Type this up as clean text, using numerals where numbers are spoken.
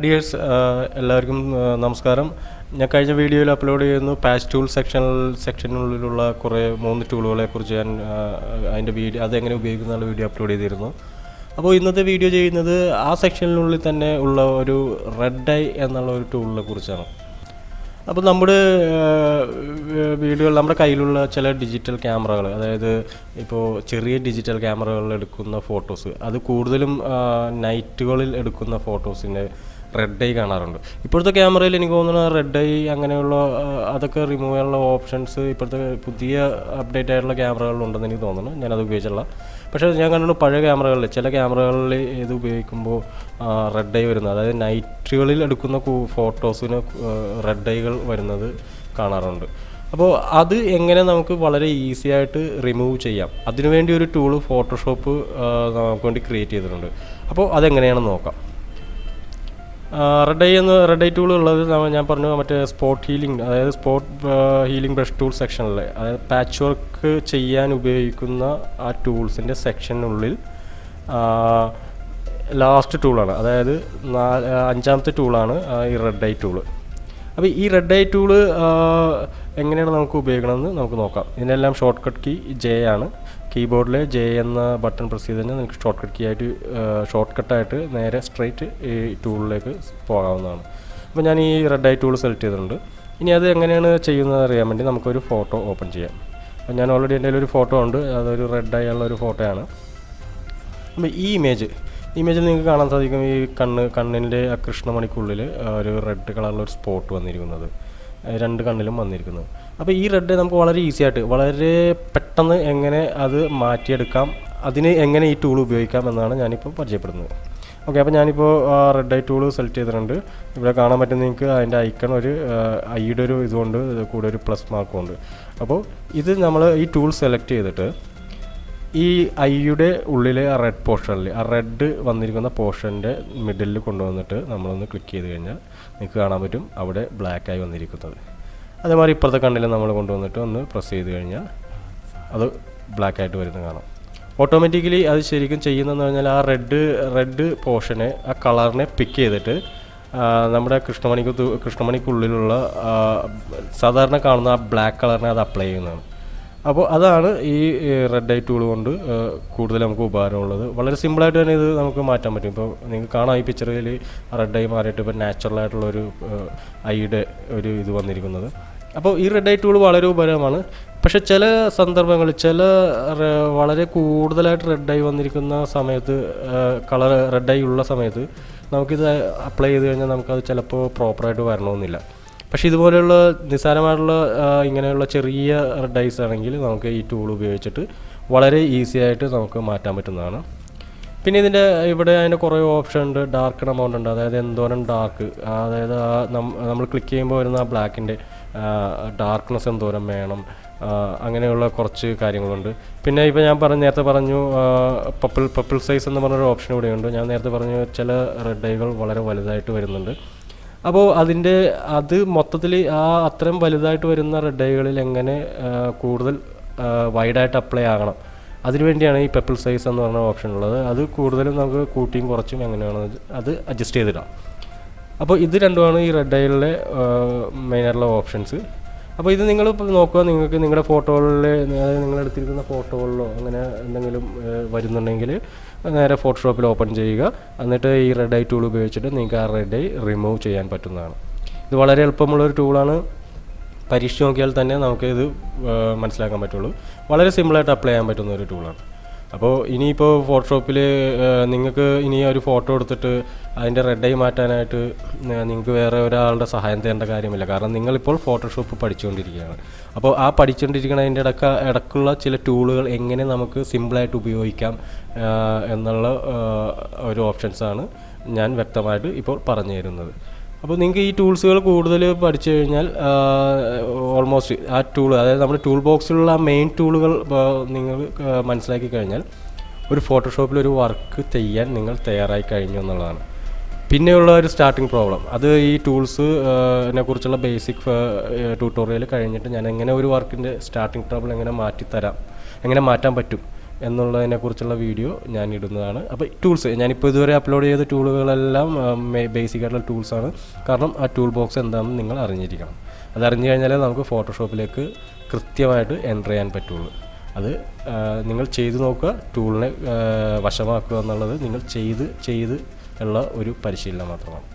Dears എല്ലാവർക്കും നമസ്കാരം. ഞാൻ കഴിഞ്ഞ വീഡിയോയിൽ അപ്ലോഡ് ചെയ്യുന്നു പാച്ച് ടൂൾ സെക്ഷനുള്ളിലുള്ള കുറേ 3 ടൂളുകളെ കുറിച്ച് ഞാൻ അതിൻ്റെ വീഡിയോ അതെങ്ങനെ ഉപയോഗിക്കുന്ന വീഡിയോ അപ്ലോഡ് ചെയ്തിരുന്നു. അപ്പോൾ ഇന്നത്തെ വീഡിയോ ചെയ്യുന്നത് ആ സെക്ഷനിനുള്ളിൽ തന്നെ ഉള്ള ഒരു റെഡ് ഐ എന്നുള്ള ഒരു ടൂളിനെ കുറിച്ചാണ്. അപ്പോൾ നമ്മുടെ നമ്മുടെ കയ്യിലുള്ള ചില ഡിജിറ്റൽ ക്യാമറകൾ, അതായത് ഇപ്പോൾ ചെറിയ ഡിജിറ്റൽ ക്യാമറകളിൽ എടുക്കുന്ന ഫോട്ടോസ്, അത് കൂടുതലും നൈറ്റുകളിൽ എടുക്കുന്ന ഫോട്ടോസിൻ്റെ റെഡ് ഐ കാണാറുണ്ട്. ഇപ്പോഴത്തെ ക്യാമറയിൽ എനിക്ക് തോന്നുന്നത് റെഡ് ഐ അങ്ങനെയുള്ള അതൊക്കെ റിമൂവ് ചെയ്യാനുള്ള ഓപ്ഷൻസ് ഇപ്പോഴത്തെ പുതിയ അപ്ഡേറ്റ് ആയിട്ടുള്ള ക്യാമറകളിലുണ്ടെന്ന് എനിക്ക് തോന്നുന്നു. ഞാനത് ഉപയോഗിച്ചില്ല. പക്ഷേ ഞാൻ കണ്ടിട്ടുണ്ട് പഴയ ക്യാമറകളിൽ ചില ക്യാമറകളിൽ ഇത് ഉപയോഗിക്കുമ്പോൾ റെഡ് ഐ വരുന്നത്, അതായത് നൈറ്റുകളിൽ എടുക്കുന്ന ഫോട്ടോസിന് റെഡ് ഐകൾ വരുന്നത് കാണാറുണ്ട്. അപ്പോൾ അത് എങ്ങനെ നമുക്ക് വളരെ ഈസി ആയിട്ട് റിമൂവ് ചെയ്യാം, അതിനുവേണ്ടി ഒരു ടൂള് ഫോട്ടോഷോപ്പ് നമുക്ക് വേണ്ടി ക്രിയേറ്റ് ചെയ്തിട്ടുണ്ട്. അപ്പോൾ അതെങ്ങനെയാണെന്ന് നോക്കാം. റെഡ് ഐ ടൂൾ ഉള്ളത് ഞാൻ പറഞ്ഞു മറ്റേ സ്പോട്ട് ഹീലിംഗ്, അതായത് സ്പോട്ട് ഹീലിംഗ് ബ്രഷ് ടൂൾ സെക്ഷനിൽ, അതായത് പാച്ച് വർക്ക് ചെയ്യാൻ ഉപയോഗിക്കുന്ന ആ ടൂൾസിൻ്റെ സെക്ഷനുള്ളിൽ ലാസ്റ്റ് ടൂളാണ്, അതായത് 5ാമത്തെ ടൂളാണ് ഈ റെഡ് ഐ ടൂള്. അപ്പോൾ ഈ റെഡ് ഐ ടൂള് എങ്ങനെയാണ് നമുക്ക് ഉപയോഗിക്കണമെന്ന് നമുക്ക് നോക്കാം. ഇതിനെല്ലാം ഷോർട്ട് കട്ട് കീ ജെ ആണ്. കീബോർഡിലെ ജെ എന്ന ബട്ടൺ പ്രസ് ചെയ്ത് കഴിഞ്ഞാൽ നിങ്ങൾക്ക് ഷോർട്ട് കട്ടായിട്ട് നേരെ സ്ട്രെയിറ്റ് ഈ ടൂളിലേക്ക് പോകാവുന്നതാണ്. അപ്പോൾ ഞാൻ ഈ റെഡ് ഐ ടൂൾ സെലക്ട് ചെയ്തിട്ടുണ്ട്. ഇനി അത് എങ്ങനെയാണ് ചെയ്യുന്നത് അറിയാൻ വേണ്ടി നമുക്കൊരു ഫോട്ടോ ഓപ്പൺ ചെയ്യാം. അപ്പോൾ ഞാൻ ഓൾറെഡി എൻ്റെ ഒരു ഫോട്ടോ ഉണ്ട്, അതൊരു റെഡ് ഐ ഉള്ള ഒരു ഫോട്ടോയാണ്. അപ്പോൾ ഈ ഇമേജിൽ നിങ്ങൾക്ക് കാണാൻ സാധിക്കും ഈ കണ്ണിൻ്റെ ആ കൃഷ്ണമണിക്കുള്ളിൽ ഒരു റെഡ് കളറിലൊരു സ്പോട്ട് വന്നിരിക്കുന്നത്, 2 കണ്ണിലും വന്നിരിക്കുന്നത്. അപ്പോൾ ഈ റെഡ് നമുക്ക് വളരെ ഈസി ആയിട്ട് വളരെ പെട്ടെന്ന് എങ്ങനെ അത് മാറ്റിയെടുക്കാം, അതിന് എങ്ങനെ ഈ ടൂൾ ഉപയോഗിക്കാം എന്നാണ് ഞാനിപ്പോൾ പരിചയപ്പെടുന്നത്. ഓക്കെ, അപ്പോൾ ഞാനിപ്പോൾ റെഡ് ഐ ടൂൾ സെലക്ട് ചെയ്തിട്ടുണ്ട്. ഇവിടെ കാണാൻ പറ്റുന്ന നിങ്ങൾക്ക് അതിൻ്റെ ഐക്കൺ ഒരു ഐയുടെ ഒരു ഇതുകൊണ്ട് കൂടെ ഒരു പ്ലസ് മാർക്കും ഉണ്ട്. അപ്പോൾ ഇത് നമ്മൾ ഈ ടൂൾ സെലക്ട് ചെയ്തിട്ട് ഈ ഐയുടെ ഉള്ളിലെ ആ റെഡ് പോർഷനിൽ, ആ റെഡ് വന്നിരിക്കുന്ന പോർഷൻ്റെ മിഡിലിൽ കൊണ്ടുവന്നിട്ട് നമ്മളൊന്ന് ക്ലിക്ക് ചെയ്ത് കഴിഞ്ഞാൽ നിങ്ങൾക്ക് കാണാൻ പറ്റും അവിടെ ബ്ലാക്ക് ആയി വന്നിരിക്കുന്നത്. അതേമാതിരി ഇപ്പുറത്തെ കണ്ണിൽ നമ്മൾ കൊണ്ടുവന്നിട്ട് ഒന്ന് പ്രസ് ചെയ്ത് കഴിഞ്ഞാൽ അത് ബ്ലാക്ക് ആയിട്ട് വരുന്നത് കാണാം. ഓട്ടോമാറ്റിക്കലി അത് ശരിക്കും ചെയ്യുന്നതെന്ന് പറഞ്ഞാൽ ആ റെഡ് പോർഷനെ, ആ കളറിനെ പിക്ക് ചെയ്തിട്ട് നമ്മുടെ കൃഷ്ണമണിക്കുള്ളിലുള്ള സാധാരണ കാണുന്ന ആ ബ്ലാക്ക് കളറിനെ അത് അപ്ലൈ ചെയ്യുന്നതാണ്. അപ്പോൾ അതാണ് ഈ റെഡ് ഐ ടൂൾ കൊണ്ട് കൂടുതൽ നമുക്ക് ഉപകാരമുള്ളത്. വളരെ സിമ്പിളായിട്ട് തന്നെ ഇത് നമുക്ക് മാറ്റാൻ പറ്റും. ഇപ്പോൾ നിങ്ങൾക്ക് കാണാം ഈ പിക്ചറിൽ റെഡ് ഐ മാറിയിട്ട് ഇപ്പോൾ നാച്ചുറലായിട്ടുള്ളൊരു ഐയുടെ ഒരു ഇത് വന്നിരിക്കുന്നത്. അപ്പോൾ ഈ റെഡ് ഐ ടൂൾ വളരെ ഉപകാരമാണ്. പക്ഷേ ചില സന്ദർഭങ്ങളിൽ വളരെ കൂടുതലായിട്ട് റെഡ് ഐ വന്നിരിക്കുന്ന സമയത്ത്, റെഡ് ഐ ഉള്ള സമയത്ത് നമുക്കിത് അപ്ലൈ ചെയ്ത് കഴിഞ്ഞാൽ നമുക്കത് ചിലപ്പോൾ പ്രോപ്പറായിട്ട് വരണമെന്നില്ല. പക്ഷേ ഇതുപോലെയുള്ള നിസ്സാരമായിട്ടുള്ള ഇങ്ങനെയുള്ള ചെറിയ റെഡ് ഐസ് ആണെങ്കിൽ നമുക്ക് ഈ ടൂൾ ഉപയോഗിച്ചിട്ട് വളരെ ഈസി ആയിട്ട് നമുക്ക് മാറ്റാൻ പറ്റുന്നതാണ്. പിന്നെ അതിൻ്റെ കുറേ ഓപ്ഷൻ ഉണ്ട്. ഡാർക്കൺ എമൗണ്ട് ഉണ്ട്, അതായത് എന്തോരം ഡാർക്ക്, അതായത് നമ്മൾ ക്ലിക്ക് ചെയ്യുമ്പോൾ വരുന്ന ആ ബ്ലാക്കിൻ്റെ ഡാർക്ക്നെസ് എന്തോരം വേണം, അങ്ങനെയുള്ള കുറച്ച് കാര്യങ്ങളുണ്ട്. പിന്നെ ഇപ്പോൾ ഞാൻ നേരത്തെ പറഞ്ഞു പപ്പിൾ സൈസ് എന്ന് പറഞ്ഞൊരു ഓപ്ഷൻ ഇവിടെയുണ്ട്. ഞാൻ നേരത്തെ പറഞ്ഞു ചില റെഡ് ഐകൾ വളരെ വലുതായിട്ട് വരുന്നുണ്ട്. അപ്പോൾ അത് മൊത്തത്തിൽ അത്രയും വലുതായിട്ട് വരുന്ന റെഡ് ഐകളിൽ എങ്ങനെ കൂടുതൽ വൈഡായിട്ട് അപ്ലൈ ആകണം, അതിനുവേണ്ടിയാണ് ഈ പെപ്പിൾ സൈസ് എന്ന് പറഞ്ഞ ഓപ്ഷൻ ഉള്ളത്. അത് കൂടുതലും നമുക്ക് കൂട്ടിയും കുറച്ചും എങ്ങനെയാണ് അത് അഡ്ജസ്റ്റ് ചെയ്തിടാം. അപ്പോൾ ഇത് രണ്ടുമാണ് ഈ റെഡ് ഐകളിലെ മെയിനായിട്ടുള്ള ഓപ്ഷൻസ്. അപ്പോൾ ഇത് നിങ്ങൾ നോക്കുക, നിങ്ങൾക്ക് നിങ്ങളുടെ ഫോട്ടോകളിൽ, അതായത് നിങ്ങളെടുത്തിരിക്കുന്ന ഫോട്ടോകളിലോ അങ്ങനെ എന്തെങ്കിലും വരുന്നുണ്ടെങ്കിൽ നേരെ ഫോട്ടോഷോപ്പിൽ ഓപ്പൺ ചെയ്യുക. എന്നിട്ട് ഈ റെഡ് ഐ ടൂൾ ഉപയോഗിച്ചിട്ട് നിങ്ങൾക്ക് ആ റെഡ് ഐ റിമൂവ് ചെയ്യാൻ പറ്റുന്നതാണ്. ഇത് വളരെ എളുപ്പമുള്ളൊരു ടൂളാണ്. പരീക്ഷിച്ച് നോക്കിയാൽ തന്നെ നമുക്ക് ഇത് മനസ്സിലാക്കാൻ പറ്റുള്ളൂ. വളരെ സിമ്പിളായിട്ട് അപ്ലൈ ചെയ്യാൻ പറ്റുന്ന ഒരു ടൂളാണ്. അപ്പോൾ ഇനിയിപ്പോൾ ഫോട്ടോഷോപ്പിൽ നിങ്ങൾക്ക് ഇനി ഒരു ഫോട്ടോ എടുത്തിട്ട് അതിൻ്റെ റെഡ് ഐ മാറ്റാനായിട്ട് നിങ്ങൾക്ക് വേറെ ഒരാളുടെ സഹായം തേടേണ്ട കാര്യമില്ല. കാരണം നിങ്ങളിപ്പോൾ ഫോട്ടോഷോപ്പ് പഠിച്ചുകൊണ്ടിരിക്കുകയാണ്. അപ്പോൾ ആ പഠിച്ചുകൊണ്ടിരിക്കുന്നതിൻ്റെ ഇടയ്ക്കുള്ള ചില ടൂളുകൾ എങ്ങനെ നമുക്ക് സിമ്പിളായിട്ട് ഉപയോഗിക്കാം എന്നുള്ള ഒരു ഓപ്ഷൻസാണ് ഞാൻ വ്യക്തമായിട്ട് ഇപ്പോൾ പറഞ്ഞു തരുന്നത്. അപ്പോൾ നിങ്ങൾക്ക് ഈ ടൂൾസുകൾ കൂടുതൽ പഠിച്ചു കഴിഞ്ഞാൽ ഓൾമോസ്റ്റ് ആ ടൂൾ, അതായത് നമ്മുടെ ടൂൾ ബോക്സിലുള്ള ആ മെയിൻ ടൂളുകൾ നിങ്ങൾ മനസ്സിലാക്കി കഴിഞ്ഞാൽ ഒരു ഫോട്ടോഷോപ്പിലൊരു വർക്ക് ചെയ്യാൻ നിങ്ങൾ തയ്യാറായി കഴിഞ്ഞു എന്നുള്ളതാണ്. പിന്നെയുള്ള ഒരു സ്റ്റാർട്ടിങ് പ്രോബ്ലം, അത് ഈ ടൂൾസിനെ കുറിച്ചുള്ള ബേസിക് ട്യൂട്ടോറിയൽ കഴിഞ്ഞിട്ട് ഞാൻ എങ്ങനെ ഒരു വർക്കിൻ്റെ സ്റ്റാർട്ടിങ് ട്രബിൾ എങ്ങനെ മാറ്റാൻ പറ്റും എന്നുള്ളതിനെക്കുറിച്ചുള്ള വീഡിയോ ഞാൻ ഇടുന്നതാണ്. അപ്പോൾ ടൂൾസ് ഞാനിപ്പോൾ ഇതുവരെ അപ്ലോഡ് ചെയ്ത ടൂളുകളെല്ലാം ബേസിക് ആയിട്ടുള്ള ടൂൾസാണ്. കാരണം ആ ടൂൾ ബോക്സ് എന്താണെന്ന് നിങ്ങൾ അറിഞ്ഞിരിക്കണം. അതറിഞ്ഞു കഴിഞ്ഞാലേ നമുക്ക് ഫോട്ടോഷോപ്പിലേക്ക് കൃത്യമായിട്ട് എൻ്റർ ചെയ്യാൻ പറ്റുള്ളൂ. അത് നിങ്ങൾ ചെയ്ത് നോക്കുക, ടൂളിനെ വശമാക്കുക എന്നുള്ളത് നിങ്ങൾ ചെയ്ത് ഉള്ള ഒരു പരിശീലനം മാത്രമാണ്.